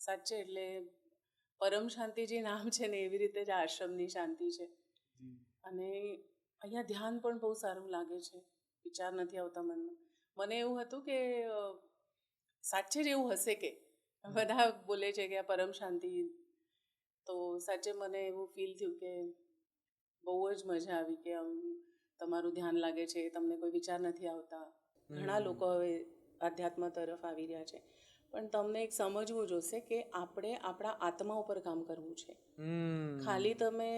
સાચે એટલે પરમ શાંતિજી નામ છે ને એવી રીતે જ આશ્રમની શાંતિ છે. અને અહીંયા ધ્યાન પણ બહુ સારું લાગે છે, વિચાર નથી આવતા મનમાં. મને એવું હતું કે સાચે જ એવું હશે કે બધા બોલે છે કે આ પરમ શાંતિ, તો સાચે મને એવું ફીલ થયું કે બહુ જ મજા આવી કે આમ તમારું ધ્યાન લાગે છે, તમને કોઈ વિચાર નથી આવતા. ઘણા લોકો હવે આધ્યાત્મ તરફ આવી રહ્યા છે, પણ તમને એક સમજવું જોશે કે આપણે આપણા આત્મા ઉપર કામ કરવું છે. ખાલી તમે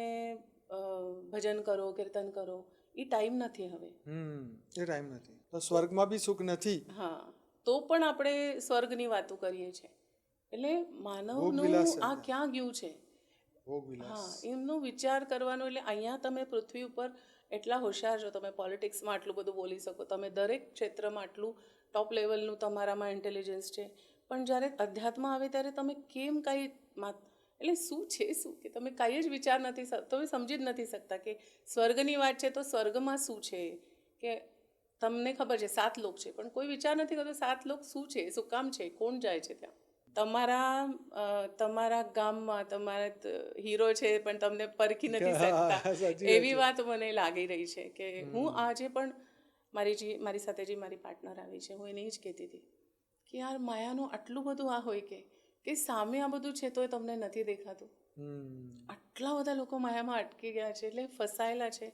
ભજન કરો, કીર્તન કરો, એ ટાઈમ નથી હવે. એ ટાઈમ નથી તો સ્વર્ગમાં બી સુખ નથી. હા, તો પણ આપણે સ્વર્ગની વાતો કરીએ છીએ. એટલે માનવનું ભોગવિલાસ આ ક્યાં ગયું છે? હા, એમનો વિચાર કરવાનો. એટલે અહીંયા તમે પૃથ્વી ઉપર એટલા હોશિયાર છો, તમે પોલિટિક્સમાં આટલું બધું બોલી શકો, તમે દરેક ક્ષેત્રમાં આટલું ટોપ લેવલનું તમારામાં ઇન્ટેલિજન્સ છે, પણ જ્યારે અધ્યાત્મ આવે ત્યારે તમે કેમ કાંઈ એટલે શું છે શું કે તમે કાંઈ જ વિચાર નથી, તમે સમજી જ નથી શકતા કે સ્વર્ગની વાત છે તો સ્વર્ગમાં શું છે. કે તમને ખબર છે 7 લોક છે, પણ કોઈ વિચાર નથી કરતો 7 લોક શું છે, શું કામ છે, કોણ જાય છે ત્યાં. તમારા ગામમાં તમારા હીરો છે પણ તમને પરખી નથી શકતા, એવી વાત મને લાગી રહી છે. કે હું આજે પણ મારી સાથે જે મારી પાર્ટનર આવી છે, હું એને જ કહેતી હતી કે યાર માયાનું આટલું બધું આ હોય કે સામે આ બધું છે તોય તમને નથી દેખાતું. આટલા બધા લોકો માયામાં અટકી ગયા છે, એટલે ફસાયેલા છે.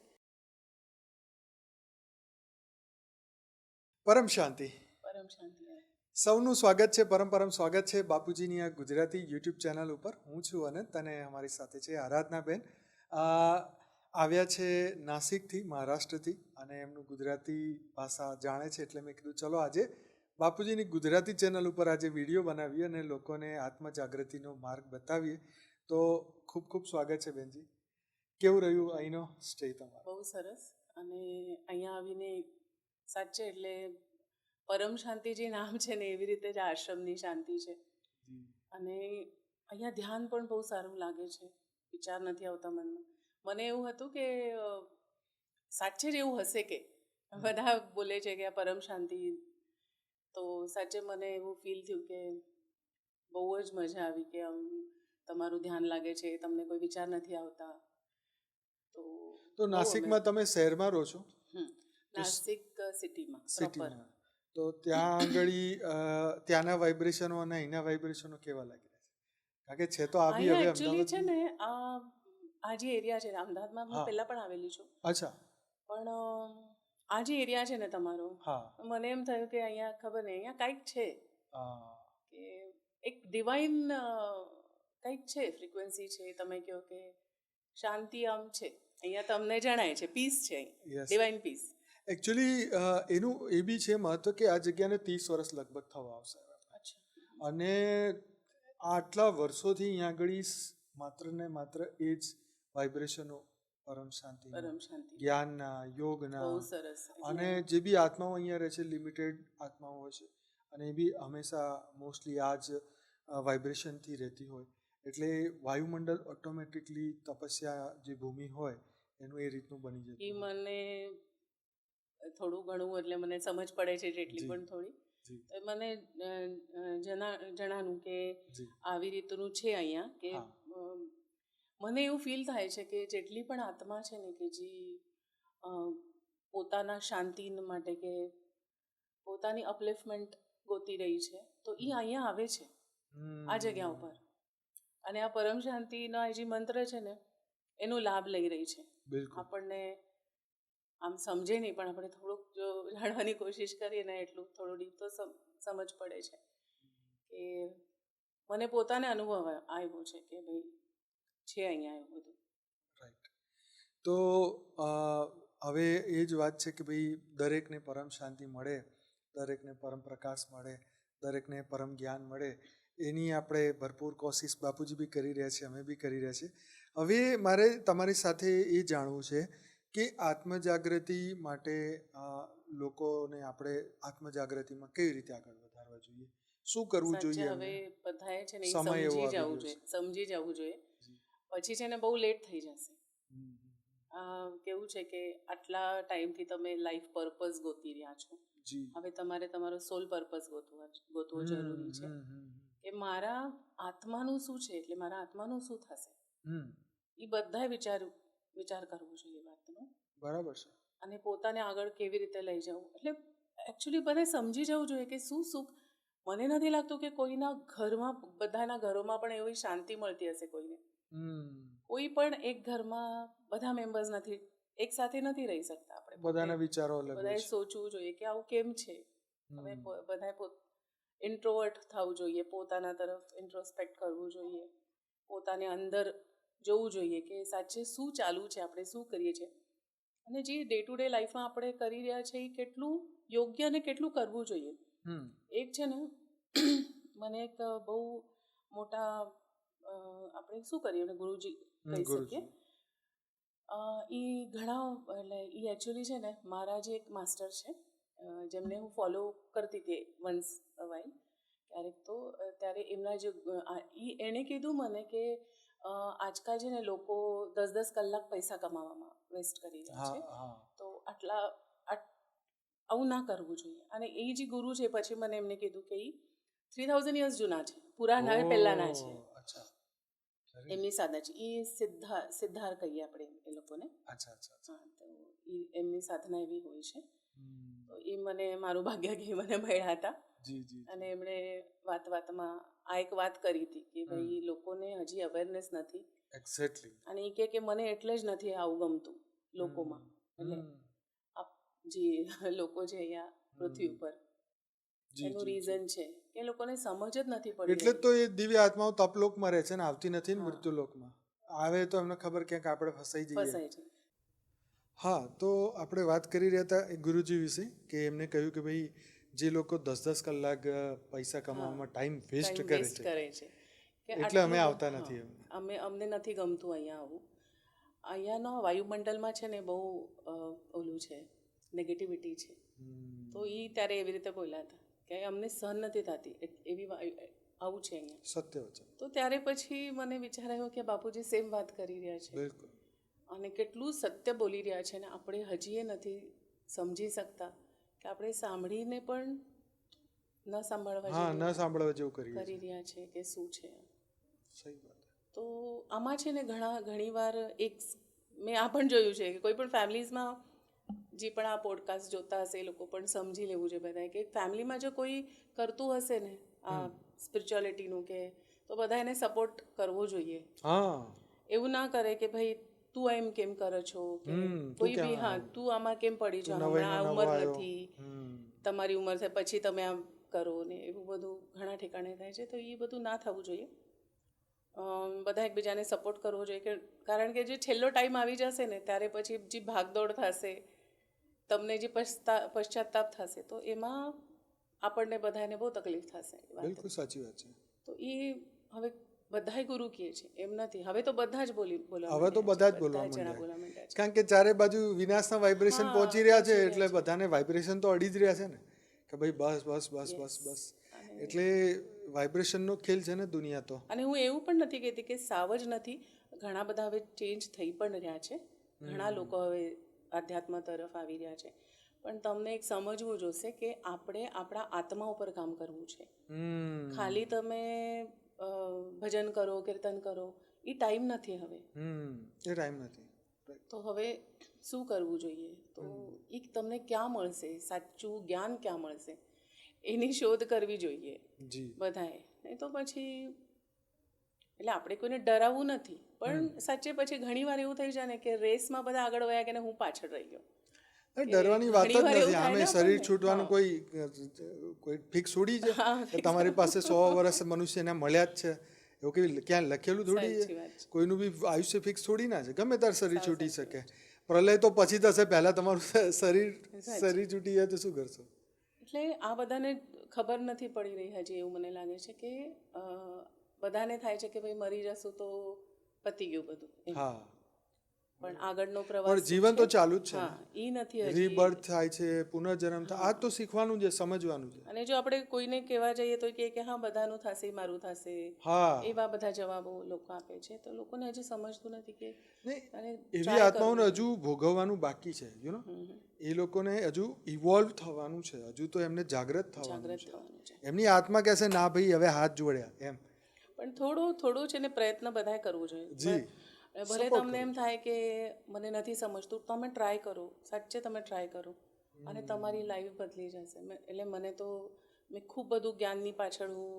પરમ શાંતિ. પરમ શાંતિ. સૌનું સ્વાગત છે, પરમ સ્વાગત છે બાપુજીની આ ગુજરાતી યુટ્યુબ ચેનલ ઉપર. હું છું અનંત અને અમારી સાથે છે આરાધનાબેન. આવ્યા છે નાસિકથી, મહારાષ્ટ્રથી, અને એમનું ગુજરાતી ભાષા જાણે છે, એટલે મેં કીધું ચલો આજે બાપુજીની ગુજરાતી ચેનલ ઉપર આજે વિડીયો બનાવીએ અને લોકોને આત્મજાગૃતિનો માર્ગ બતાવીએ. તો ખૂબ ખૂબ સ્વાગત છે બેનજી. કેવું રહ્યું અહીંનો સ્ટે તમારો? બહુ સરસ. અને અહીંયા આવીને સાચે એટલે પરમ શાંતિજી નામ છે ને એવી રીતે જ આશ્રમની શાંતિ છે. અને અહીંયા ધ્યાન પણ બહુ સારું લાગે છે, વિચાર નથી આવતા મનમાં. મને એવું હતું કે સાચે જ એવું હશે કે બધા બોલે છે કે આ પરમ શાંતિ, તો સાચે મને એવું ફીલ થયું કે બહુ જ મજા આવી કે આમ તમારું ધ્યાન લાગે છે, તમને કોઈ વિચાર નથી આવતા. તો નાસિકમાં તમે શહેરમાં રહો છો? નાસિક સિટીમાં. તો ત્યાં આગળ ત્યાંના વાઇબ્રેશનો અને અહીંના વાઇબ્રેશનો કેવા લાગી રહ્યા છે? કારણ કે છે તો આ બી હવે એકચ્યુઅલી છે ને આ જે એરિયા છે અમદાવાદમાં હું પહેલા પણ આવેલી છું. અચ્છા. પણ આ જે એરિયા છે ને તમારો, મને એમ થયું કે અહીંયા ખબર નહીં, અહીંયા કંઈક છે કે એક ડિવાઇન કંઈક છે, ફ્રીક્વન્સી છે. તમે કહો કે શાંતિ આમ છે અહીંયા, તમને જણાય છે, પીસ છે અહીં, ડિવાઇન પીસ. એકચ્યુઅલી એનું એ બી છે મહત્વ કે આ જગ્યાને 30 વર્ષ લગભગ થવા આવશે. અને આટલા વર્ષોથી અહીંયા આગળ માત્ર ને માત્ર એ જ વાઇબ્રેશનો, પરમ શાંતિ, જ્ઞાનના, યોગના, અને જે બી આત્માઓ અહીંયા રહે છે, લિમિટેડ આત્માઓ હોય છે, અને એ બી હંમેશા મોસ્ટલી આ જ વાઇબ્રેશનથી રહેતી હોય. એટલે વાયુમંડળ ઓટોમેટિકલી તપસ્યા જે ભૂમિ હોય એનું એ રીતનું બની જતું. એ મને થોડું ઘણું એટલે મને સમજ પડે છે જેટલી પણ થોડી, તો મને જણાનું કે આવી રીતનું છે અહીંયા. કે મને એવું ફીલ થાય છે કે જેટલી પણ આત્મા છે ને કે જે પોતાના શાંતિ માટે કે પોતાની અપલિફમેન્ટ ગોતી રહી છે, તો એ અહીંયા આવે છે આ જગ્યા ઉપર. અને આ પરમ શાંતિના જે મંત્ર છે ને એનો લાભ લઈ રહી છે. આપણને આમ સમજે નહીં, પણ આપણે થોડુંક જો જાણવાની કોશિશ કરીએ ને એટલું થોડું ડીપ તો સમજ પડે છે. કે મને પોતાને અનુભવ આવ્યો છે કે ભાઈ છે અહીંયા એવું બધું. રાઈટ. તો હવે એ જ વાત છે કે ભાઈ દરેકને પરમ શાંતિ મળે, દરેકને પરમ પ્રકાશ મળે, દરેકને પરમ જ્ઞાન મળે, એની આપણે ભરપૂર કોશિશ બાપુજી બી કરી રહ્યા છે, અમે બી કરી રહ્યા છીએ. હવે મારે તમારી સાથે એ જાણવું છે કે આત્મજાગૃતિ માટે લોકોને આપણે આત્મજાગૃતિમાં કેવી રીતે આગળ વધારવા જોઈએ, શું કરવું જોઈએ? હવે બધાએ છે ને સમજી જવું જોઈએ, પછી છે ને બહુ લેટ થઈ જશે. કેવું છે કે આટલા ટાઈમથી તમે લાઈફ પર્પઝ ગોતી રહ્યા છો, હવે તમારે તમારો સોલ પર્પઝ ગોતવો જરૂરી છે. કે મારા આત્માનું શું છે, એટલે મારા આત્માનું શું થશે, હમ એ બધાએ વિચાર કરવો જોઈએ વાતનો. બરાબર છે. અને પોતાને આગળ કેવી રીતે લઈ જવું, એટલે એકચ્યુઅલી બધાએ સમજી જવું જોઈએ કે શું સુખ. મને નથી લાગતું કે કોઈના ઘરમાં, બધાના ઘરોમાં પણ એવી શાંતિ મળતી હશે કોઈને. કોઈ પણ એક ઘરમાં બધા મેમ્બર્સ નથી, એક સાથે નથી રહી શકતા. આપણે બધાના વિચારો અલગ હોય બધાએ છે. સોચવું જોઈએ કે આવું કેમ છે. હવે બધાએ ઇન્ટ્રોવર્ટ થવું જોઈએ, પોતાના તરફ ઇન્ટ્રોસ્પેક્ટ કરવું જોઈએ, પોતાને અંદર જોવું જોઈએ કે સાચે શું ચાલુ છે, આપણે શું કરીએ છીએ, અને જે ડે ટુ ડે લાઈફમાં આપણે કરી રહ્યા છીએ એ કેટલું યોગ્ય અને કેટલું કરવું જોઈએ. એક છે ને, મને એક બહુ મોટા આપણે શું કરીએ ને ગુરુજી કહી શકીએ, એ ઘણા, એટલે એ એકચ્યુઅલી છે ને મારા જે એક માસ્ટર છે, જેમને હું ફોલો કરતી હતી વન્સ અ વાઇલ ક્યારેક, તો ત્યારે એમના જે એણે કીધું મને કે આજકાલ છે ને લોકો 10-10 કલાક પૈસા કમાવામાં વેસ્ટ કરી રહ્યા છે, તો આવું ના કરવું જોઈએ. અને એ જે ગુરુ છે, પછી મને એમને કીધું કે એ 3000 યર્સ જૂના છે, પુરાના પહેલાંના છે. એમની સાધના છે, એ સિદ્ધાર કહીએ આપણે એ લોકોને. હા, તો એમની સાધના એવી હોય છે. તો એ મને મારું ભાગ્ય કે મને મળ્યા હતા. અને એમણે વાતમાં આ એક વાત કરી હતી કે ભાઈ લોકોને હજી અવેરનેસ નથી. એક્ઝેક્ટલી. અને એ કે મને એટલે જ નથી આવું ગમતું લોકોમાં, એટલે જે લોકો છે અહીંયા પૃથ્વી ઉપર, એનું રીઝન છે કે લોકોને સમજ જ નથી પડી. એટલે તો એ દિવ્ય આત્માઓ તપલોકમાં રહે છે ને આવતી નથી ને મૃત્યુલોકમાં. આવે તો એમને ખબર ક્યાંક આપણે ફસાઈ જઈએ. હા, તો આપણે વાત કરી રહ્યા હતા એ ગુરુજી વિશે કે એમને કહ્યું કે ભાઈ જે લોકો 10-10 કલાક પૈસા કમાવામાં ટાઈમ વેસ્ટ કરે છે એટલે અમે આવતા નથી. અમને નથી ગમતું અહીંયા આવું. અહીંયાનો વાયુમંડળમાં છે ને બહુ ઓલું છે, નેગેટિવિટી છે. તો એ ત્યારે એવી રીતે બોલ્યા હતા કે અમને સહન નથી થતી એવી આવું છે અહીંયા. સત્ય છે. તો ત્યારે પછી મને વિચાર આવ્યો કે બાપુજી સેમ વાત કરી રહ્યા છે. બિલકુલ. અને કેટલું સત્ય બોલી રહ્યા છે ને આપણે હજી એ નથી સમજી શકતા કે આપણે સાંભળીને પણ ન સાંભળવા જેવું કરી રહ્યા છે કે શું છે. સહી વાત. તો આમાં છે ને ઘણી વાર એક મેં આ પણ જોયું છે કે કોઈ પણ ફેમિલીઝમાં જે પણ આ પોડકાસ્ટ જોતા હશે એ લોકો પણ સમજી લેવું છે બધાએ કે ફેમિલીમાં જો કોઈ કરતું હશે ને આ સ્પિરિચ્યુઆલિટીનું કે તો બધા એને સપોર્ટ કરવો જોઈએ. એવું ના કરે કે ભાઈ તું એમ કેમ કરે છો કે કોઈ બી તું આમાં કેમ પડી છો, હમણાં આ ઉંમર નથી, તમારી ઉંમર થાય પછી તમે આમ કરો ને એવું બધું ઘણા ઠેકાણે થાય છે. તો એ બધું ના થવું જોઈએ. બધા એકબીજાને સપોર્ટ કરવો જોઈએ કે કારણ કે જે છેલ્લો ટાઈમ આવી જશે ને ત્યારે પછી જે ભાગદોડ થશે, તમને જે પશ્ચાતાપ થશે, તો એમાં આપણને બધાને બહુ તકલીફ થશે. બિલકુલ સાચી વાત છે. તો એ હવે બધા ગુરુ કહે છે એમ નથી, હવે તો બધા જ બોલવા માંડ્યા છે કારણ કે ચારે બાજુ વિનાશના વાઇબ્રેશન પહોંચી રહ્યા છે એટલે બધાને વાઇબ્રેશન તો અડી જ રહ્યા છે ને કે ભાઈ બસ બસ બસ બસ બસ. એટલે વાઇબ્રેશનનો ખેલ છે ને દુનિયા તો. અને હું એવું પણ નથી કહેતી કે સાવ જ નથી, ઘણા બધા હવે ચેન્જ થઈ પણ રહ્યા છે, ઘણા લોકો હવે આધ્યાત્મ તરફ આવી રહ્યા છે, પણ તમને એક સમજવું જોશે કે આપણે આપણા આત્મા ઉપર કામ કરવું છે. ખાલી તમે ભજન કરો, કીર્તન કરો, એ ટાઈમ નથી હવે. એ ટાઈમ નથી. તો હવે શું કરવું જોઈએ? તો એક તમને ક્યાં મળશે સાચું જ્ઞાન, ક્યાં મળશે એની શોધ કરવી જોઈએ બધાએ. નહીં તો પછી એટલે આપણે કોઈને ડરાવવું નથી, પણ સાચે પછી ઘણી વાર એવું થઈ જાય ને કે રેસમાં બધા આગળ વયા કે હું પાછળ રહી ગયો. ડરવાની વાત જ નથી. આમે શરીર છૂટવાનું કોઈ ફિક્સ થોડી છે કે તમારી પાસે 100 વર્ષ મનુષ્યને મળ્યા જ છે એવું કેવી ક્યાં લખેલું થોડી છે. કોઈનું બી આયુષ્ય ફિક્સ થોડી ના છે, ગમે ત્યારે શરીર છૂટી શકે. પ્રલય તો પછી થશે, પહેલાં તમારું શરીર છૂટી જાય તો શું કરશો? એટલે આ બધાને ખબર નથી પડી રહી હજી, એવું મને લાગે છે કે બધાને થાય છે કે ભાઈ મરી જશું તો પતી ગયું બધું. હા, પણ આગળનો પણ પ્રવાસ જીવન તો ચાલુ જ છે હા એ નથી હજી. રીબર્થ થાય છે, પુનર્જન્મ થાય, આ તો શીખવાનું છે, સમજવાનું છે. અને જો આપણે કોઈને કહેવા જઈએ તો કહે કે હા બધાનું થશે મારું થશે, હા એવા બધા જવાબો લોકો આપે છે, તો લોકોને હજી સમજતું નથી કે અને એવી આત્માઓને હજુ ભોગવવાનું બાકી છે, એ લોકોને હજુ ઇવોલ્વ થવાનું છે, હજુ તો એમને જાગૃત થવાનું છે. એમની આત્મા કહેશે ના ભાઈ હવે હાથ જોડ્યા એમ. પણ થોડું છે ને પ્રયત્ન બધાએ કરવું જોઈએ. જી ભલે તમને એમ થાય કે મને નથી સમજતું, તમે ટ્રાય કરો, સાચે તમે ટ્રાય કરો અને તમારી લાઈફ બદલી જશે. એટલે મને તો મેં ખૂબ બધું જ્ઞાનની પાછળ હું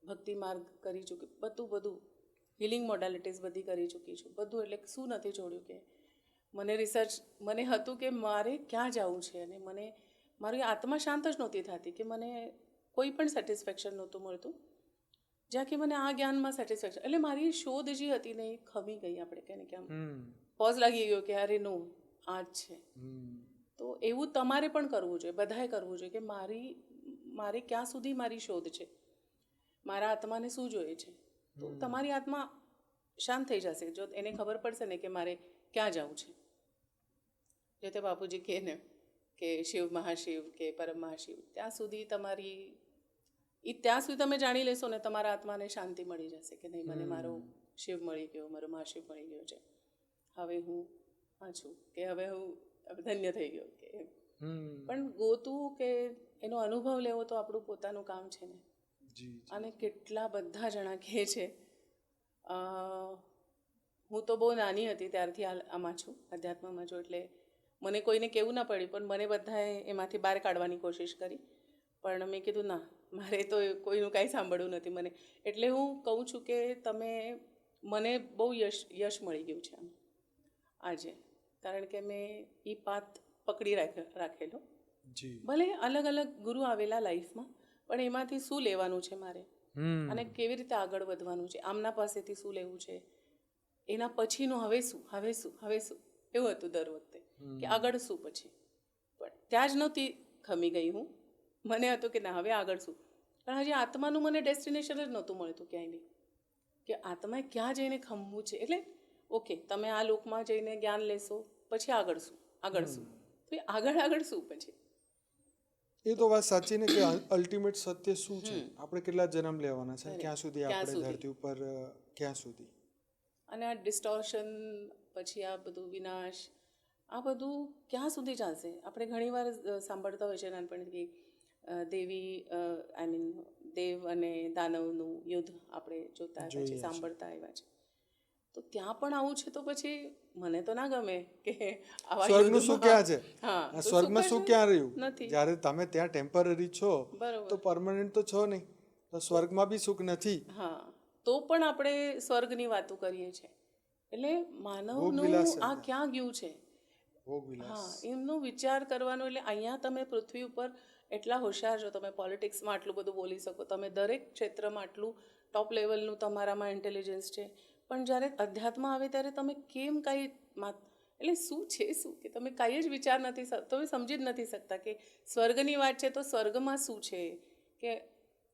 ભક્તિ માર્ગ કરી ચૂકી, બધું હિલિંગ મોડાલિટીઝ બધી કરી ચૂકી છું, બધું. એટલે શું નથી છોડ્યું કે મને રિસર્ચ મને હતું કે મારે ક્યાં જવું છે અને મને મારી આત્મા શાંત જ નહોતી થતી કે મને કોઈ પણ સેટિસ્ફેક્શન નહોતું મળતું જ્યાં કે મને આ જ્ઞાનમાં સેટિસ્ફેક્શન. એટલે મારી શોધ જે હતી ને એ ખમી ગઈ, આપણે કહે ને કે આમ પોઝ લાગી ગયો કે અરે નો આ જ છે. તો એવું તમારે પણ કરવું જોઈએ, બધાએ કરવું જોઈએ કે મારે ક્યાં સુધી મારી શોધ છે, મારા આત્માને શું જોઈએ છે. તો તમારી આત્મા શાંત થઈ જશે જો એને ખબર પડશે ને કે મારે ક્યાં જવું છે. જે તે બાપુજી કહે ને કે શિવ મહાશિવ કે પરમ મહાશિવ, ત્યાં સુધી ત્યાં સુધી તમે જાણી લેશો ને તમારા આત્માને શાંતિ મળી જશે કે નહીં મને મારો શિવ મળી ગયો, મારો મહાશિવ મળી ગયો છે, હવે હું આ છું કે હવે હું ધન્ય થઈ ગયો કે એમ. પણ ગોતું કે એનો અનુભવ લેવો તો આપણું પોતાનું કામ છે ને. અને કેટલા બધા જણા કહે છે, હું તો બહુ નાની હતી ત્યારથી આમાં છું, અધ્યાત્મમાં છું, એટલે મને કોઈને કહેવું ના પડ્યું, પણ મને બધાએ એમાંથી બહાર કાઢવાની કોશિશ કરી. પણ મેં કીધું ના, મારે તો કોઈનું કાંઈ સાંભળવું નથી મને. એટલે હું કહું છું કે મને બહુ યશ મળી ગયું છે આમ આજે, કારણ કે મેં એ પાથ પકડી રાખેલો. ભલે અલગ અલગ ગુરુ આવેલા લાઈફમાં, પણ એમાંથી શું લેવાનું છે મારે અને કેવી રીતે આગળ વધવાનું છે, આમના પાસેથી શું લેવું છે, એના પછીનું હવે શું એવું હતું દર વખતે કે આગળ શું પછી. પણ ત્યાં જ નહોતી ખમી ગઈ હું, મને હતું કે ના હવે આગળ શું. પણ હજી આત્માનું મને ડેસ્ટિનેશન જ નહોતું મળતું ક્યાંય નહીં કે આત્માએ ક્યાં જઈને ખમવું છે. એટલે ઓકે તમે આ લોકમાં જઈને જ્ઞાન લેશો, પછી આગળ શું તો આગળ શું પછી. એ તો વાત સાચી ને કે અલ્ટિમેટ સત્ય શું છે, આપણે કેટલા જન્મ લેવાના છે, ક્યાં સુધી આપણે ધરતી ઉપર ક્યાં સુધી. અને આ ડિસ્ટોર્શન પછી આ બધું વિનાશ, આ બધું ક્યાં સુધી ચાલશે. આપણે ઘણીવાર સાંભળતા હોય છે નાનપણથી દેવ અને દાનવનું યુદ્ધ આપણે જોતા આવ્યા છે, સાંભળતા આવ્યા છે. તો ત્યાં પણ આવું છે તો પછી મને તો ના ગમે કે સ્વર્ગનું શું ક્યાં છે, સ્વર્ગમાં શું ક્યાં રહ્યું નથી. જ્યારે તમે ત્યાં ટેમ્પરરી છો તો પરમનન્ટ તો છો નહીં, તો સ્વર્ગમાં બી સુખ નથી. હા, તો પણ આપણે સ્વર્ગની વાતો કરીએ છીએ. એટલે માનવનું આ ક્યાં ગયું છે, હા એમનો વિચાર કરવાનો. એટલે અહીંયા તમે પૃથ્વી ઉપર એટલા હોશિયાર છો, તમે પોલિટિક્સમાં આટલું બધું બોલી શકો, તમે દરેક ક્ષેત્રમાં આટલું ટોપ લેવલનું તમારામાં ઇન્ટેલિજન્સ છે, પણ જ્યારે અધ્યાત્મ આવે ત્યારે તમે કેમ કાંઈ એટલે શું છે કે તમે કાંઈ જ વિચાર નથી, તમે સમજી જ નથી શકતા કે સ્વર્ગની વાત છે તો સ્વર્ગમાં શું છે. કે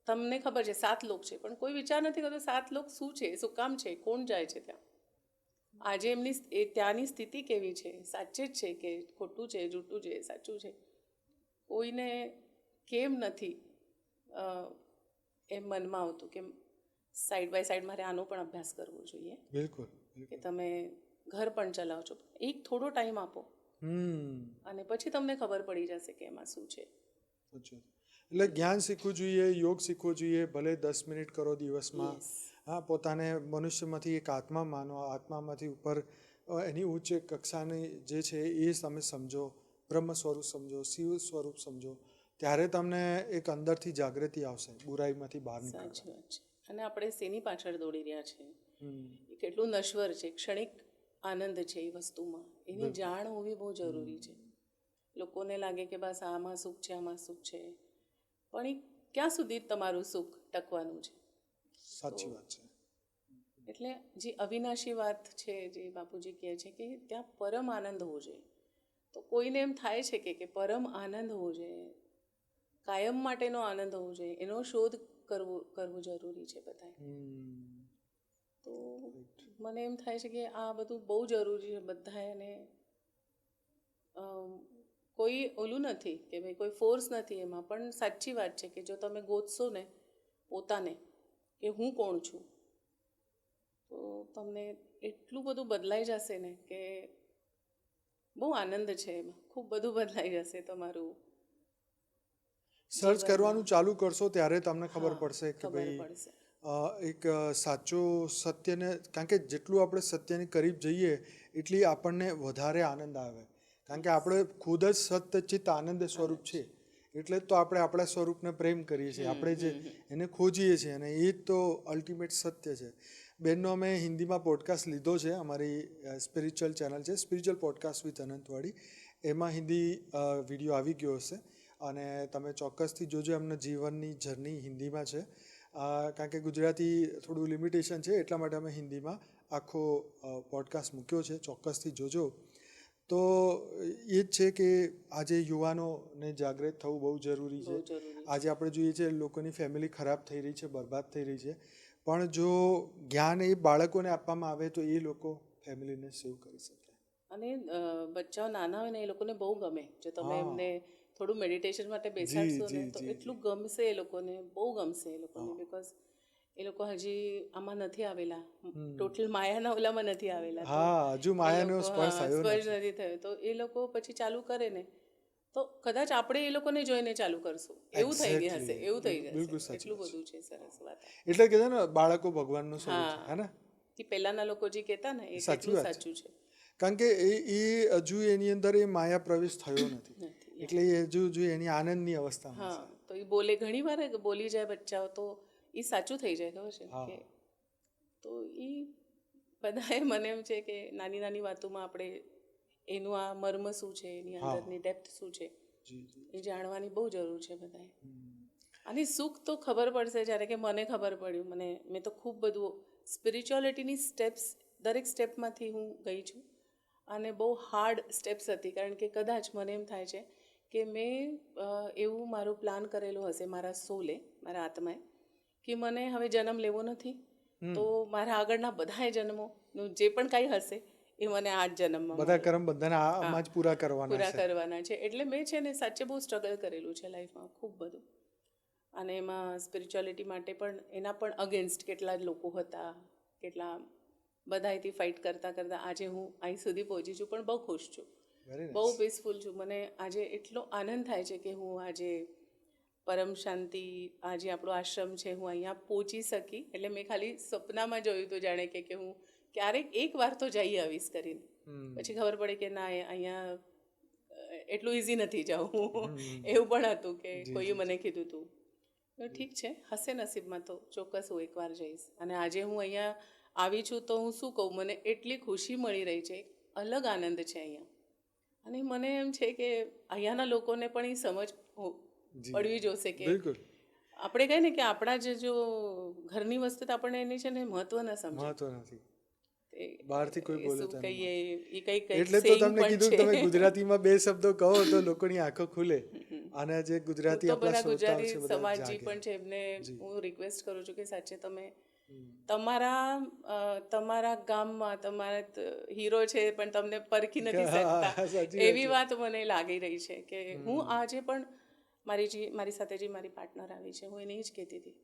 તમને ખબર છે 7 લોક છે, પણ કોઈ વિચાર નથી કરતો 7 લોક શું છે, શું કામ છે, કોણ જાય છે ત્યાં, આજે એમની ત્યાંની સ્થિતિ કેવી છે, સાચે જ છે કે ખોટું છે, જૂઠું છે, સાચું છે. કોઈને કેમ નથી એમ મનમાં આવતું કે સાઈડ બાય સાઈડ મારે આનો પણ અભ્યાસ કરવો જોઈએ. બિલકુલ કે તમે ઘર પણ ચલાવો છો, એક થોડો ટાઈમ આપો અને પછી તમને ખબર પડી જશે કે એમાં શું છે. એટલે જ્ઞાન શીખવું જોઈએ, યોગ શીખવો જોઈએ, ભલે 10 મિનિટ કરો દિવસમાં. હા, પોતાને મનુષ્યમાંથી એક આત્મા માનો, આત્મામાંથી ઉપર એની ઉચ્ચ કક્ષાની જે છે એ તમે સમજો, બ્રહ્મ સ્વરૂપ સમજો, શિવ સ્વરૂપ સમજો, ત્યારે તમને એક અંદરથી જાગૃતિ આવશે બુરાઈમાંથી બહાર નીકળવા. સાચી વાત છે. અને આપણે શેની પાછળ દોડી રહ્યા છે, એ કેટલું નશ્વર છે, ક્ષણિક આનંદ છે એ વસ્તુમાં, એની જાણ હોવી બહુ જરૂરી છે. લોકોને લાગે કે બસ આમાં સુખ છે, આમાં સુખ છે, પણ એ ક્યાં સુધી તમારું સુખ ટકવાનું છે. સાચી વાત છે. એટલે જે અવિનાશી વાત છે, જે બાપુજી કહે છે કે ત્યાં પરમ આનંદ હોવો જોઈએ. તો કોઈને એમ થાય છે કે પરમ આનંદ હોવો જોઈએ, કાયમ માટેનો આનંદ હોવો જોઈએ, એનો શોધ કરવું જરૂરી છે બધાએ. તો મને એમ થાય છે કે આ બધું બહુ જરૂરી છે બધાએ. અને કોઈ ઓલું નથી કે ભાઈ કોઈ ફોર્સ નથી એમાં, પણ સાચી વાત છે કે જો તમે ગોતશો ને પોતાને કે હું કોણ છું, તો તમને એટલું બધું બદલાઈ જશે ને કે બહુ આનંદ છે એમાં, ખૂબ બધું બદલાઈ જશે તમારું. સર્ચ કરવાનું ચાલુ કરશો ત્યારે તમને ખબર પડશે કે ખબર ભાઈ પડશે. એક સાચો સત્યને, કારણ કે જેટલું આપણે સત્યની કરીબ જઈએ એટલી આપણને વધારે આનંદ આવે, કારણ કે આપણે ખુદ જ સત્યચિત આનંદ સ્વરૂપ છે. એટલે જ તો આપણે આપણા સ્વરૂપને પ્રેમ કરીએ છીએ, આપણે જે એને ખોજીએ છીએ, અને એ જ તો અલ્ટિમેટ સત્ય છે. બેનનો અમે હિન્દીમાં પોડકાસ્ટ લીધો છે, અમારી સ્પિરિચ્યુઅલ ચેનલ છે સ્પિરિચ્યુઅલ પોડકાસ્ટ વિથ અનંતવાડી, એમાં હિન્દી વિડીયો આવી ગયો હશે અને તમે ચોક્કસથી જોજો. એમના જીવનની જર્ની હિન્દીમાં છે, કારણ કે ગુજરાતી થોડું લિમિટેશન છે, એટલા માટે અમે હિન્દીમાં આખો પોડકાસ્ટ મૂક્યો છે, ચોક્કસથી જોજો. તો એ જ છે કે આજે યુવાનોને જાગૃત થવું બહુ જરૂરી છે. આજે આપણે જોઈએ છીએ લોકોની ફેમિલી ખરાબ થઈ રહી છે, બરબાદ થઈ રહી છે, પણ જો જ્ઞાન એ બાળકોને આપવામાં આવે તો એ લોકો ફેમિલીને સેવ કરી શકે. અને બચ્ચાઓ નાના હોય ને એ લોકોને બહુ ગમે, જો તમે એમને થોડું મેડિટેશન માટે બેસાડશો ને તો એટલું ગમશે એ લોકોને, બહુ ગમશે એ લોકોને. બિકોઝ એ લોકો હજી આમાં નથી આવેલા, ટોટલ માયાના ઓલામાં નથી આવેલા, હજુ માયાનો સ્પર્શ નથી થયો. તો એ લોકો પછી ચાલુ કરે ને તો કદાચ આપણે એ લોકોને જોઈને ચાલુ કરશું, એવું થઈ ગયા હશે, એવું થઈ જશે. એટલું બધું છે. સરસ વાત. એટલે કે ને બાળકો ભગવાનનું સ્વરૂપ છે, હે ને? એ પહેલાના લોકો જે કહેતા ને એ એટલું સાચું છે. કારણ કે એ હજુ એની અંદર એ માયા પ્રવેશ થયો નથી, એટલે એ હજુ એની આનંદની અવસ્થામાં છે. તો એ બોલે, ઘણી વાર બોલી જાય બચ્ચાઓ તો એ સાચું થઈ જાય, ખબર છે કે. તો એ બધાએ મને એમ છે કે નાની નાની વાતોમાં આપણે એનું આ મર્મ શું છે, એની અંદરની ડેપ્થ શું છે, એ જાણવાની બહુ જરૂર છે બધાએ. અને સુખ તો ખબર પડશે જ્યારે કે મને ખબર પડ્યું. મેં તો ખૂબ બધું સ્પિરિચ્યુઆલિટીની સ્ટેપ્સ, દરેક સ્ટેપમાંથી હું ગઈ છું, અને બહુ હાર્ડ સ્ટેપ્સ હતી, કારણ કે કદાચ મને એમ થાય છે કે મેં એવું મારું પ્લાન કરેલું હશે મારા સોલે, મારા આત્માએ, કે મને હવે જન્મ લેવો નથી, તો મારા આગળના બધાએ જન્મોનું જે પણ કાંઈ હશે એ મને આ જ જન્મમાં બધા કર્મ બધાને આમાં જ પૂરા કરવાના છે. એટલે મેં છે ને સાચે બહુ સ્ટ્રગલ કરેલું છે લાઈફમાં, ખૂબ બધું. અને એમાં સ્પિરિચ્યુઆલિટી માટે પણ એના પણ અગેન્સ્ટ કેટલા જ લોકો હતા, કેટલા બધાથી ફાઇટ કરતાં કરતાં આજે હું અહીં સુધી પહોંચી છું, પણ બહુ ખુશ છું, બહુ પીસફુલ છું. મને આજે એટલો આનંદ થાય છે કે હું આજે પરમ શાંતિ, આજે આપણો આશ્રમ છે, હું અહીંયા પહોંચી શકી. એટલે મેં ખાલી સપનામાં જોયું હતું જાણે કે હું ક્યારેક એક વાર તો જઈ આવીશ કરીને, પછી ખબર પડી કે ના, અહીંયા એટલું ઇઝી નથી જવું. એવું પણ હતું કે કોઈએ મને કીધું હતું. ઠીક છે, હશે નસીબમાં તો ચોક્કસ હું એકવાર જઈશ. અને આજે હું અહીંયા આવી છું તો હું શું કહું, મને એટલી ખુશી મળી રહી છે, અલગ આનંદ છે અહીંયા. અને મને એમ છે કે અહીંયાના લોકોને પણ એ સમજ પડવી જોશે કે આપણે કહીએ ને કે આપણા જો ઘરની વસ્તુ તો આપણને એની છે ને મહત્વ ન નથી, બહારથી કોઈ બોલે તો કહીએ એ કંઈક એટલે તો તમને કીધું તમે ગુજરાતીમાં બે શબ્દો કહો તો લોકોની આંખો ખુલે. અને જે ગુજરાતી આપણા ગુજરાતી સમાજજી પણ છે, એમને હું રિક્વેસ્ટ કરું છું કે સાચે તમે તમારા ગામમાં તમારા હીરો છે પણ તમને પરખી નથી શકતા, એવી વાત મને લાગી રહી છે. કે હું આજે પણ મારી સાથે જે મારી પાર્ટનર આવી છે, હું એને જ કહેતી હતી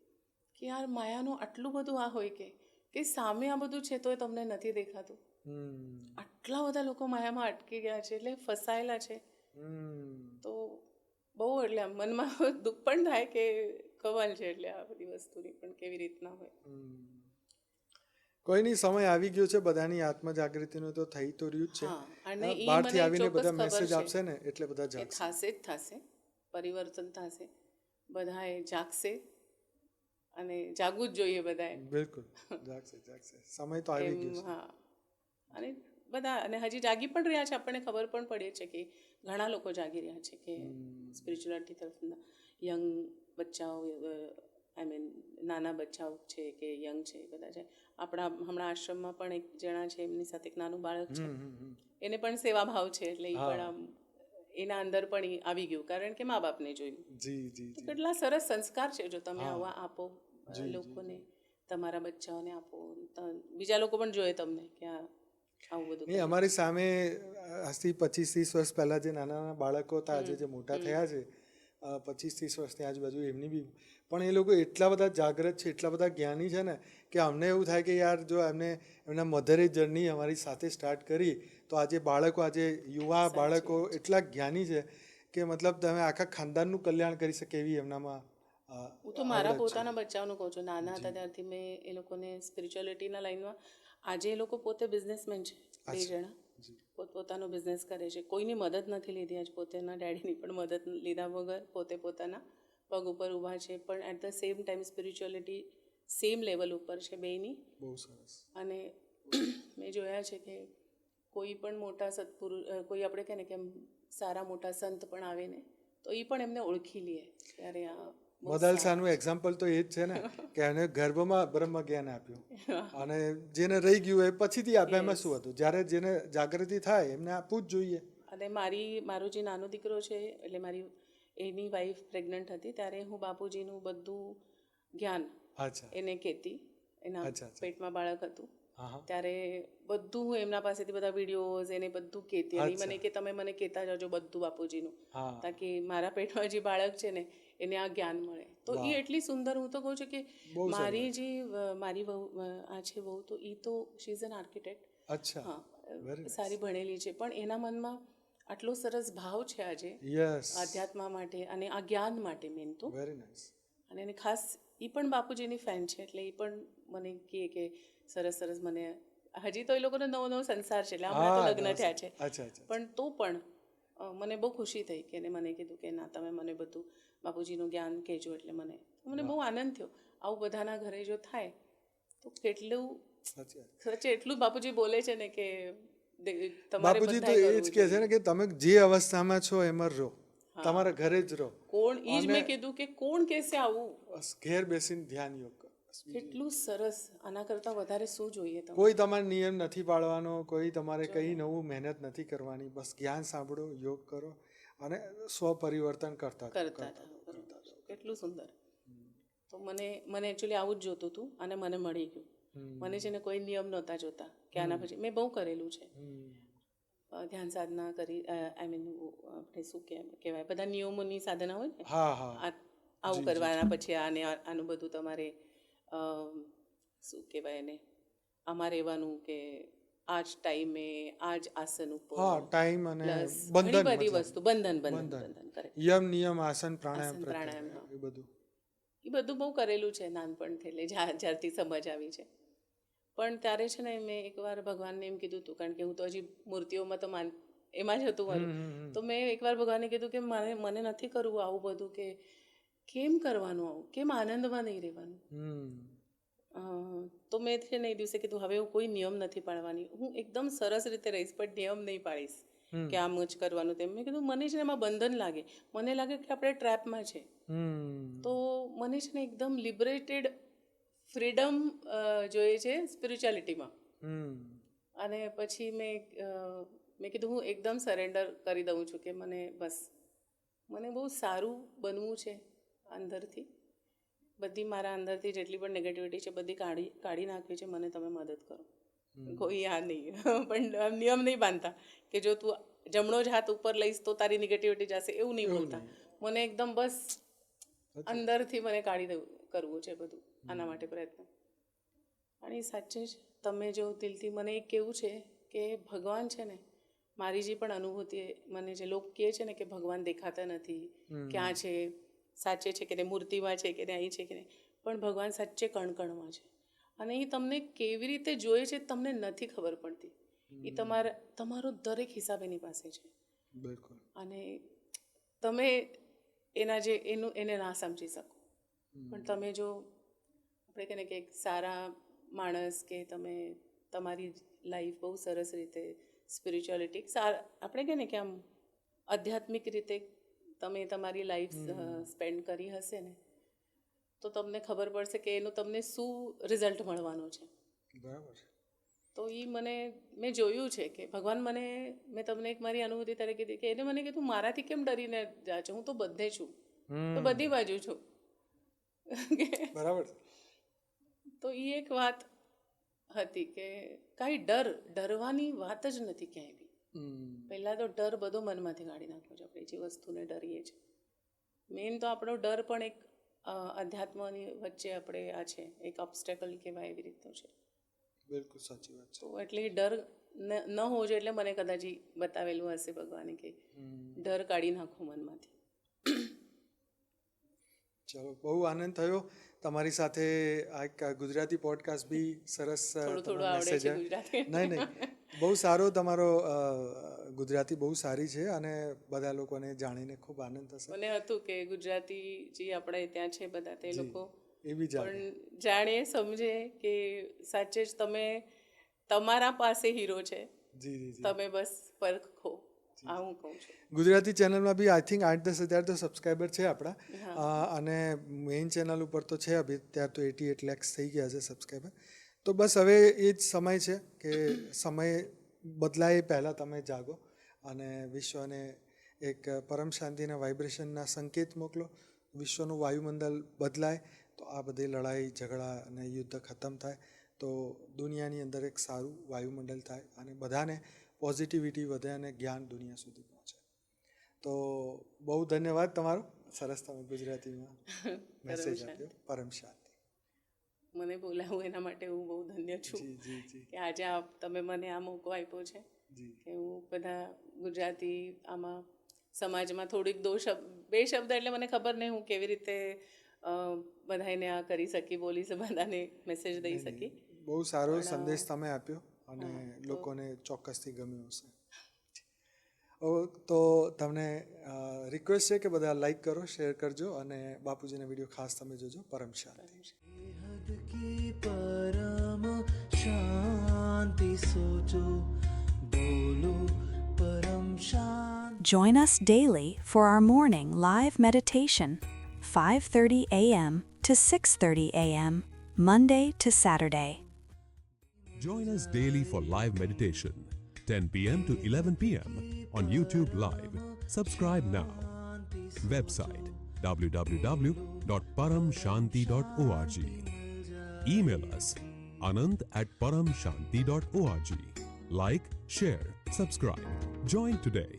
કે યાર માયાનું આટલું બધું આ હોય કે સામે આ બધું છે તોય તમને નથી દેખાતું. આટલા બધા લોકો માયામાં અટકી ગયા છે, એટલે ફસાયેલા છે. તો બહુ એટલે મનમાં દુઃખ પણ થાય કે કમાલ છે, એટલે આ બધી વસ્તુની પણ કેવી રીતના હોય. કોઈની સમય આવી ગયો છે, બધાની આત્મજાગૃતિનું તો થઈ તો રહ્યું જ છે. અને બહારથી આવીને બધા મેસેજ આપશે ને એટલે બધા જાગશે. થશે જ થશે, પરિવર્તન થશે, બધાએ જાગશે અને જાગવું જ જોઈએ બધાએ. બિલકુલ જાગશે, સમય તો આવી ગયો છે. અને બધા અને હજી જાગી પણ રહ્યા છે, આપણને ખબર પણ પડે છે કે ઘણા લોકો જાગી રહ્યા છે કે સ્પિરિચ્યુઆલિટી તરફના યંગ બચ્ચાઓ, આઈ મીન નાના બચ્ચાઓ છે કે યંગ છે, બધા છે. આપણા હમણાં આશ્રમમાં પણ એક જણા છે, એમની સાથે એક નાનું બાળક છે, એને પણ સેવા ભાવ છે, એટલે એ પણ આમ એના અંદર પણ એ આવી ગયું, કારણ કે મા બાપને જોયું. કેટલા સરસ સંસ્કાર છે જો તમે આવા આપો લોકોને. તમારા બચ્ચાઓને આપો, બીજા લોકો પણ જોઈએ તમને કે આવું બધું નહીં, અમારી સામે આજથી 25-30 વર્ષ પહેલાં જે નાના નાના બાળકો હતા, આજે જે મોટા થયા છે 25-30 વર્ષની આજુબાજુ, એમની બી પણ એ લોકો એટલા બધા જાગૃત છે, એટલા બધા જ્ઞાની છે ને કે અમને એવું થાય કે યાર જો એમના મધરે જર્ની અમારી સાથે સ્ટાર્ટ કરી તો આજે બાળકો, આજે યુવા બાળકો એટલા જ્ઞાની છે કે મતલબ તમે આખા ખાનદાનનું કલ્યાણ કરી શકે એવી એમનામાં. હું તો મારા પોતાના બચ્ચાઓનું કહું છું, નાના હતા ત્યારથી મેં એ લોકોને સ્પિરિચ્યુઅલિટીના લાઈનમાં, આજે એ લોકો પોતે બિઝનેસમેન છે, 2 જણા પોતપોતાનો બિઝનેસ કરે છે, કોઈની મદદ નથી લીધી, આજ પોતાના ડેડીની પણ મદદ લીધા વગર પોતે પોતાના પગ ઉપર ઊભા છે, પણ at the same time spirituality same level ઉપર છે બેયની. બહુ સરસ. અને મેં જોયા છે કે કોઈ પણ મોટા સત્પુરુષ, કોઈ આપણે કહે ને કે સારા મોટા સંત પણ આવે ને તો એ પણ એમને ઓળખી લે ત્યારે આ મદલસાનું એક્ઝામ્પલ તો એ જ છે ને કે એને ગર્ભમાં બ્રહ્મ જ્ઞાન આપ્યું અને જેને રહી ગયું એ પછીથી આપે. એમાં શું હતું, જ્યારે જેને જાગૃતિ થાય એમને આપવું જ જોઈએ. અને મારો જે નાનો દીકરો છે, એટલે એની વાઈફ પ્રેગ્નન્ટ હતી ત્યારે હું બાપુજીનું બધું જ્ઞાન એને કહેતી, એના પેટમાં બાળક હતું ત્યારે બધું હું એમના પાસેથી બધા વિડીયોઝ એને બધું કહેતી, અને મને કે તમે મને કહેતા જજો બધું બાપુજીનું, તાકી મારા પેટમાં જે બાળક છે ને એને આ જ્ઞાન મળે. તો એ એટલી સુંદર, હું તો કહું છું કે મારી વહુ આ છે વહુ, તો એ તો શી ઇઝ એન આર્કિટેક્ટ, હા સારી ભણેલી છે, પણ એના મનમાં આટલો સરસ ભાવ છે આજે આધ્યાત્મા માટે અને આ જ્ઞાન માટે મેન તો. અને એને ખાસ એ પણ બાપુજીની ફેન છે, એટલે એ પણ મને કહે કે સરસ સરસ, મને હજી તો એ લોકોનો નવો સંસાર છે, એટલે હમણાં તો લગ્ન થયા છે, પણ તો પણ મને બહુ ખુશી થઈ કે એને મને કીધું કે ના તમે મને બધું બાપુજીનું જ્ઞાન કહેજો, એટલે મને બહુ આનંદ થયો. આવું બધાના ઘરે જો થાય તો એટલું બાપુજી બોલે છે ને કે બાપુજી તો એ જ કહે છે ને કે તમે જે અવસ્થામાં છો એમાં રહો, તમારા ઘરે જ રહો. કોણ ઈ જ મેં કીધું કે કોણ કહેશે આવું, ઘેર બેસીને ધ્યાન યોગ કરો. કેટલું સરસ, આના કરતાં વધારે શું જોઈએ? કોઈ તમારે નિયમ નથી પાળવાનો, કોઈ તમારે કંઈ નવું મહેનત નથી કરવાની, બસ જ્ઞાન સાંભળો, યોગ કરો અને સ્વ પરિવર્તન કરતા કેટલું સુંદર. તો મને એકચ્યુઅલી આવું જ જોતું હતું અને મને મળી ગયું. મને છે ને કોઈ નિયમ નહોતા જોતા કે આના પછી, મેં બહુ કરેલું છે, ધ્યાન સાધના કરી, આઈ મીન આપણે શું કહેવાય બધા નિયમોની સાધના હોય ને, આવું કરવાના પછી આનું બધું તમારે શું કહેવાય એને, આમાં રહેવાનું કે આ જ ટાઈમે આ જ આસન ઉપર, ટાઈમ અને ઘણી બધી વસ્તુ, બંધન કરે, યમ નિયમ આસન પ્રાણાયામ એ બધું બહુ કરેલું છે નાનપણથી, એટલે જ્યારથી સમજ આવી છે. પણ ત્યારે છે ને મેં એકવાર ભગવાનને એમ કીધું હતું, કારણ કે હું તો હજી મૂર્તિઓમાં તો એમાં જ હતું મારું, તો મેં એકવાર ભગવાનને કીધું કે મને નથી કરવું આવું બધું, કે કેમ કરવાનું આવું, કેમ આનંદમાં નહીં રહેવાનું. તો મેં છે ને એ દિવસે કીધું હવે હું કોઈ નિયમ નથી પાડવાની, હું એકદમ સરસ રીતે રહીશ, પણ નિયમ નહીં પાડીશ કે આમ જ કરવાનું તેમ. મેં કીધું મને છે ને એમાં બંધન લાગે, મને લાગે કે આપણે ટ્રેપમાં છે. તો મને છે ને એકદમ લિબરેટેડ ફ્રીડમ જોઈએ છે સ્પિરિચ્યુઆલિટીમાં. અને પછી મેં કીધું હું એકદમ સરેન્ડર કરી દઉં છું કે મને બહુ સારું બનવું છે અંદરથી, બધી મારા અંદરથી જેટલી પણ નેગેટિવિટી છે બધી કાઢી નાખવી છે, મને તમે મદદ કરો. કોઈ આ નહીં, પણ નિયમ નહીં બાંધતા કે જો તું જમણો જ હાથ ઉપર લઈશ તો તારી નેગેટિવિટી જશે, એવું નહીં બોલતા. મને એકદમ બસ અંદરથી મને કરવું છે બધું, આના માટે પ્રયત્ન. અને સાચે જ તમે જો દિલથી મને એક કેવું છે કે ભગવાન છે ને, મારી જે પણ અનુભૂતિ, મને જે લોકો કહે છે ને કે ભગવાન દેખાતા નથી, ક્યાં છે, સાચે છે કે નહીં, મૂર્તિમાં છે કે નહીં, અહીં છે કે નહીં, પણ ભગવાન સાચે કણકણમાં છે. અને એ તમને કેવી રીતે જોઈએ છે તમને નથી ખબર પડતી. એ તમારો દરેક હિસાબ એની પાસે છે. બિલકુલ. અને તમે એને ના સમજી શકો, પણ તમે જો આપણે કહીએ કે એક સારા માણસ, કે તમે તમારી લાઈફ બહુ સરસ રીતે સ્પિરિચ્યુઆલિટી આપણે કહીએ ને કે આમ આધ્યાત્મિક રીતે તમે તમારી લાઈફ સ્પેન્ડ કરી હશે ને, તો તમને ખબર પડશે કે એનું તમને શું રિઝલ્ટ મળવાનું છે. બરાબર. તો એ મેં જોયું છે કે ભગવાન મેં તમને એક મારી અનુભૂતિ તરીકે કીધી કે એને મને કીધું મારાથી કેમ ડરીને જા છો, હું તો બધે છું, તો બધી બાજુ છું. બરાબર. તો એ એક વાત હતી કે કાંઈ ડરવાની વાત જ નથી ક્યાંય બી. પહેલાં તો ડર બધો મનમાંથી કાઢી નાખવો છે. આપણે જે વસ્તુને ડરીએ છીએ, મેઇન તો આપણો ડર પણ એક અધ્યાત્મની વચ્ચે આપણે આ છે, એક ઓબ્સ્ટેકલ કહેવાય એવી રીતનું છે. બિલકુલ સાચી વાત છે. તો એટલે ડર ન હોવો જોઈએ. એટલે મને કદાચ બતાવેલું હશે ભગવાને કે ડર કાઢી નાખો મનમાંથી. ચલો, બહુ આનંદ થયો તમારી સાથે. આ એક ગુજરાતી પોડકાસ્ટ બી સરસ. થોડું આવડે છે ગુજરાતી. નહીં, બહુ સારો તમારો ગુજરાતી બહુ સારી છે અને બધા લોકોને જાણીને ખૂબ આનંદ થશે. મને હતું કે ગુજરાતી જે આપણે ત્યાં છે બધા તે લોકો એ બી પણ જાણે સમજે કે સાચે જ તમે તમારા પાસે હીરો છે. તમે બસ પરખો. હું કહું છું ગુજરાતી ચેનલમાં બી આઈ થિંક 8-10 હજાર તો સબસ્ક્રાઈબર છે આપણા, અને મેઇન ચેનલ ઉપર તો છે અભી ત્યાં તો 88 lakhs થઈ ગયા છે સબસ્ક્રાઈબર. તો બસ હવે એ જ સમય છે કે સમય બદલાય પહેલાં તમે જાગો અને વિશ્વને એક પરમ શાંતિના વાઇબ્રેશનના સંકેત મોકલો. વિશ્વનું વાયુમંડળ બદલાય તો આ બધી લડાઈ ઝઘડા અને યુદ્ધ ખતમ થાય, તો દુનિયાની અંદર એક સારું વાયુમંડળ થાય અને બધાને પોઝિટિવિટી વધે અને જ્ઞાન દુનિયા સુધી પહોંચે. તો બહુ ધન્યવાદ તમારો. સરસ તમે ગુજરાતીમાં મેસેજ આપ્યો. પરમ શાંતિ. મને બોલાવું એના માટે હું બહુ ધન્ય છું કે આજે તમે મને આ મોકો આપ્યો છે કે હું બધા ગુજરાતી આમાં સમાજમાં થોડીક બે શબ્દ એટલે મને ખબર નહીં હું કેવી રીતે બધાને આ કરી શકી, બોલી બધાને મેસેજ દઈ શકી. બહુ સારો સંદેશ તમે આપ્યો અને લોકોને ચોક્કસથી ગમ્યું હશે. તો તમને રિક્વેસ્ટ છે કે બધા લાઈક કરો, શેર કરજો અને બાપુજીના વિડીયો ખાસ તમે જોજો. પરમ શાંતિ. પરમ શાંતિ સોચો, બોલો પરમ શાંતિ. Join us daily for our morning live meditation, 5:30 a.m. to 6:30 a.m., Monday to Saturday. Join us daily for live meditation, 10 p.m. to 11 p.m. on YouTube Live. Subscribe now. Website www.paramshanti.org. Email us anant@paramshanti.org. Like, share, subscribe. Join today.